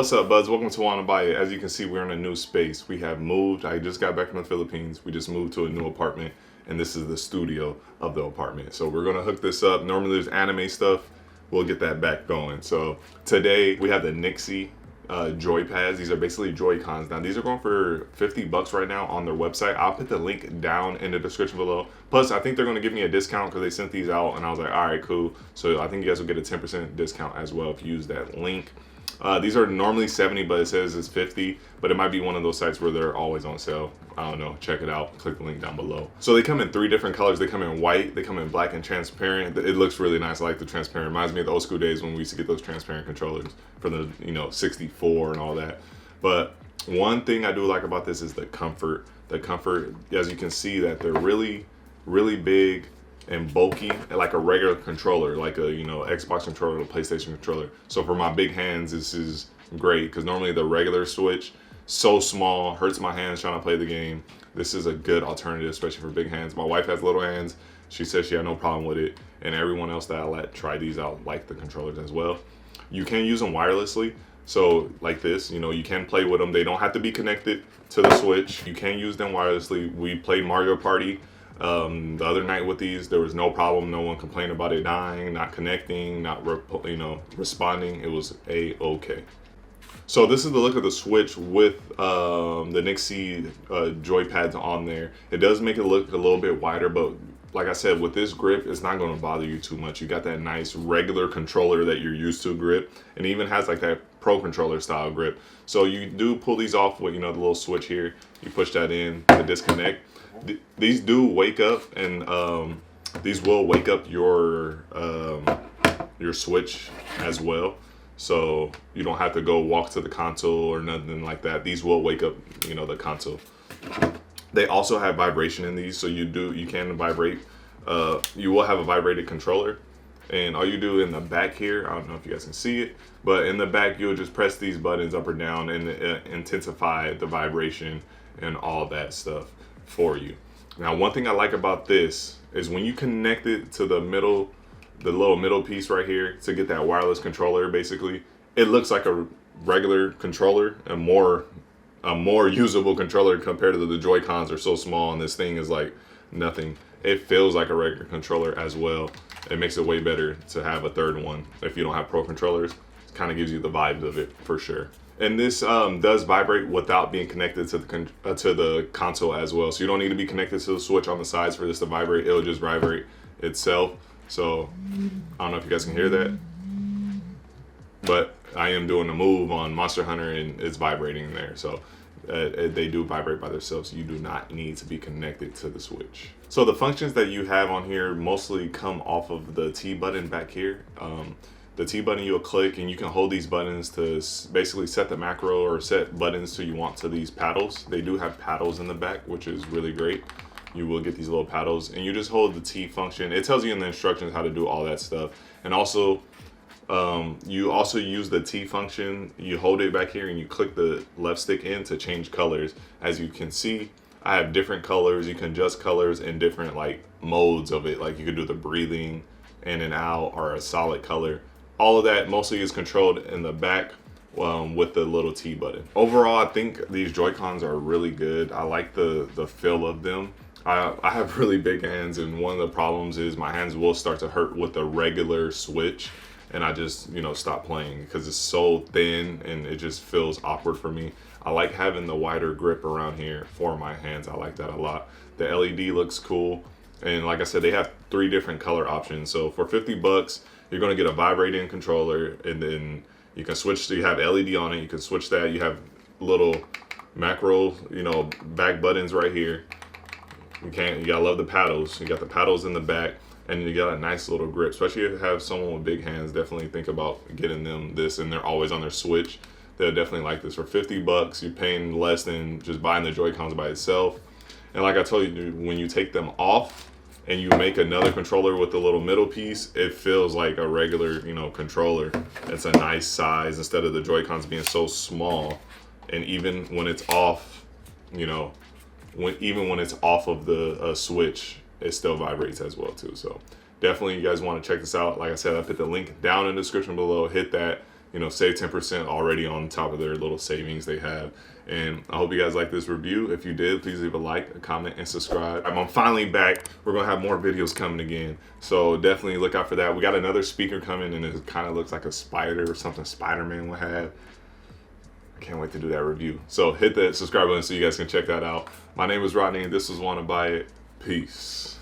What's up, buds? Welcome to Wanna Buy It. As you can see, we're in a new space. We have moved. I just got back from the Philippines. We just moved to a new apartment, and this is the studio of the apartment. So we're gonna hook this up. Normally there's anime stuff. We'll get that back going. So today we have the NYXI Joy Pads. These are basically Joy-Cons. Now these are going for 50 bucks right now on their website. I'll put the link down in the description below. Plus, I think they're gonna give me a discount because they sent these out, and I was like, all right, cool. So I think you guys will get a 10% discount as well if you use that link. These are normally 70, but it says it's 50, but it might be one of those sites where they're always on sale. I don't know, check it out, click the link down below. So they come in 3 different colors. They come in white, they come in black and transparent. It looks really nice. I like the transparent. Reminds me of the old school days when we used to get those transparent controllers for the 64 and all that. But one thing I do like about this is the comfort. The comfort, as you can see, that they're really, really big and bulky, like a regular controller, like a Xbox controller or PlayStation controller. So for my big hands, this is great because normally the regular Switch, so small, hurts my hands trying to play the game. This is a good alternative, especially for big hands. My wife has little hands. She says she had no problem with it, and everyone else that I let try these out like the controllers as well. You can use them wirelessly, so like this, you can play with them. They don't have to be connected to the Switch. You can use them wirelessly. We played Mario Party the other night with these. There was no problem. No one complained about it dying, not connecting, not responding. It was a-okay. So this is the look of the Switch with the NYXI Joy Pads on there. It does make it look a little bit wider, but like I said, with this grip, it's not going to bother you too much. You got that nice regular controller that you're used to grip, and it even has like that pro controller style grip. So you do pull these off with the little switch here. You push that in to disconnect. These do wake up, and these will wake up your Switch as well. So you don't have to go walk to the console or nothing like that. These will wake up, the console. They also have vibration in these, so you can vibrate. You will have a vibrated controller, and all you do in the back here, I don't know if you guys can see it, but in the back you'll just press these buttons up or down and intensify the vibration and all that stuff for you. Now, one thing I like about this is when you connect it to the little middle piece right here to get that wireless controller, basically, it looks like a regular controller, a more usable controller compared to the Joy-Cons are so small, and this thing is like nothing. It feels like a regular controller as well. It makes it way better to have a third one. If you don't have pro controllers, it kind of gives you the vibes of it for sure. And this does vibrate without being connected to the console as well. So you don't need to be connected to the Switch on the sides for this to vibrate. It'll just vibrate itself. So I don't know if you guys can hear that, but I am doing a move on Monster Hunter and it's vibrating there. So they do vibrate by themselves. So you do not need to be connected to the Switch. So the functions that you have on here mostly come off of the T button back here. The T button you'll click, and you can hold these buttons to basically set the macro or set buttons you want to these paddles. They do have paddles in the back, which is really great. You will get these little paddles, and you just hold the T function. It tells you in the instructions how to do all that stuff. And also, you also use the T function. You hold it back here, and you click the left stick in to change colors. As you can see, I have different colors. You can adjust colors in different modes of it. Like you could do the breathing in and out or a solid color. All of that mostly is controlled in the back with the little T button. Overall, I think these Joy-Cons are really good. I like the feel of them. I have really big hands, and one of the problems is my hands will start to hurt with the regular Switch, and I just stop playing because it's so thin and it just feels awkward for me. I like having the wider grip around here for my hands. I like that a lot. The LED looks cool, and like I said, they have 3 different color options. So for 50 bucks, you're gonna get a vibrating controller, and then you can switch. So you have LED on it. You can switch that. You have little macro, back buttons right here. You gotta love the paddles. You got the paddles in the back, and you got a nice little grip. Especially if you have someone with big hands, definitely think about getting them this, and they're always on their Switch. They'll definitely like this. For 50 bucks, you're paying less than just buying the Joy-Cons by itself. And like I told you, when you take them off and you make another controller with the little middle piece, it feels like a regular, controller. It's a nice size instead of the Joy-Cons being so small. And even when it's off, even when it's off of the Switch, it still vibrates as well too. So definitely, you guys want to check this out. Like I said, I put the link down in the description below. Hit that. you know, save 10% already on top of their little savings they have. And I hope you guys like this review. If you did, please leave a like, a comment, and subscribe. I'm finally back. We're gonna have more videos coming again, so definitely look out for that. We got another speaker coming, and it kind of looks like a spider or something Spider-Man would have. I can't wait to do that review. So hit that subscribe button so you guys can check that out. My name is Rodney, and this was Wanna Buy It. Peace.